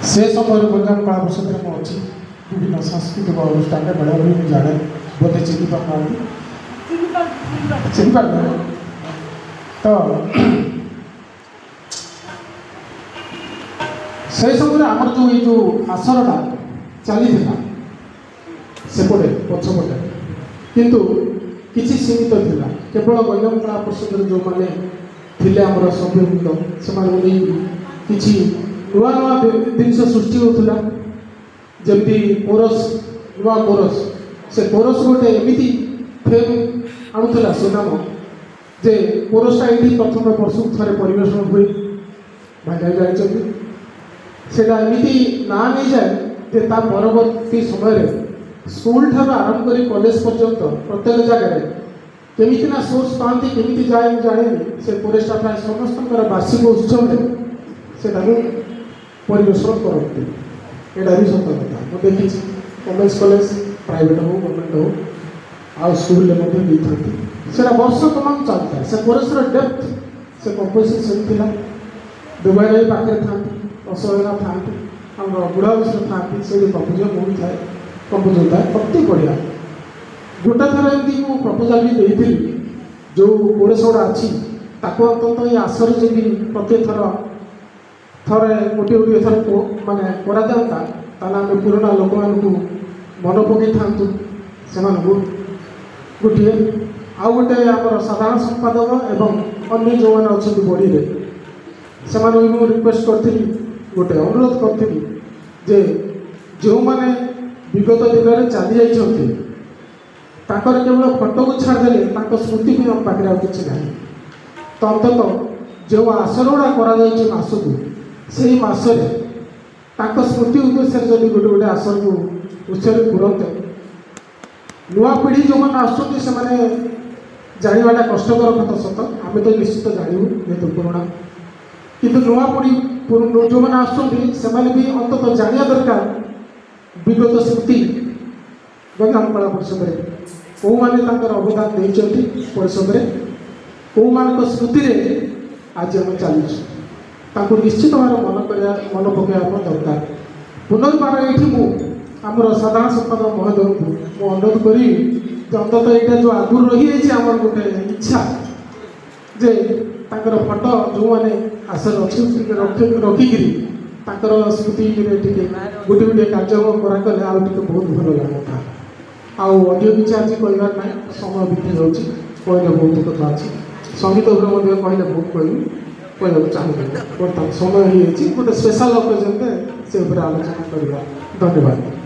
से समय गंजाम कला परिषद में अच्छी विभिन्न सांस्कृतिक अनुष्ठान बड़ा भी मुझे जाने बोधे चिन्ह पाना चिन्ह पार तो से समय आम जो आसरटा चली सेपटे पछपटे किंतु किसी सीमित थिला केवल गंजाम कला परिषद जो मैंने थिले आमर सभ्यवृंद से किसी नुआ नुआ जिन सृष्टि होता जमी कोरस नुआ कोरस से कोरस गोटे एमती फेम आणुला सुनाम जे कोरसटा ये प्रथम वर्ष थे परिवेशन हुए भाई जानते एमती ना नहीं जाए जे ता परवर्ती समय स्कूल ठार आरंभ कर कॉलेज पर्यंत प्रत्येक जगह केमिति ना सोर्स पाती केमिति जाए जाने से कोरेसटा प्राय समस्त वार्षिक उत्सव से परिवेशन करते यहाँ भी सत कथा मुझे देखी कॉमर्स कॉलेज प्राइवेट हो गवर्नमेंट हो आ स्कूल से वर्ष तमाम चलता है से कोरसर डेप्थ से कंपोजिशन से दुबई पाखे था असहना था आम बुढ़ा बस था से कंपोजर मूवी थाए कंपोज होता है अति बढ़िया गोटे थर एमती मुझे प्रपोजाल भी देती जो कोरस गुड़ा अच्छी अंत ये आसर जब प्रत्येक थर गोटे गोटे थर माने करा आम पुराना लोक मान मन पकई था से गोटे आउ गोटे आम साधारण संपादक एवं अन्य जो मैंने अच्छा बॉडी से रिक्वेस्ट करी गोटे अनुरोध करी जे जो मैंने विगत दिन में चली जाइए केवल फोटो को छाड़देले स्मृति भी आम पाखे कि ना तो अंततः जो आसर गुड़ा करसक से मसरे स्मृति उद्देश्य जब गोटे गोटे आसर को उत्सर्ग करते नुआ पीढ़ी जो मैंने आसने जानवाटा कष्टर कथा सत आम तो निश्चित जानू जेहतु पुराणा किंतु नुआ पीढ़ी जो मैंने आसने भी अंततः जाना दरकार विगत स्मृति गंजाम कला परिषद कौ मैंने अवदान देती परिषद कौ मान स्मृति आज आम चलुँ निश्चित भाव मन पकड़ा दरकार पुनर्बार ये आमर साधारण संपादक महोदय को अनुरोध करी अंततः यहाँ जो आगुरी रही आम गोटे इच्छा जे फोटो जो मैंने आशा रखिकी स्मृति गोटे गोटे कार्यक्रम कराकले आउ बहुत भल लगता आगे किसी आज कहबार ना समय बीती जाऊँगी कहले बहुत कथा अच्छी संगीत कहले बहुत कहना चाहूँगी बर्तमान समय गोटे स्पेशल अकेजन से आलोचना करवा धन्यवाद।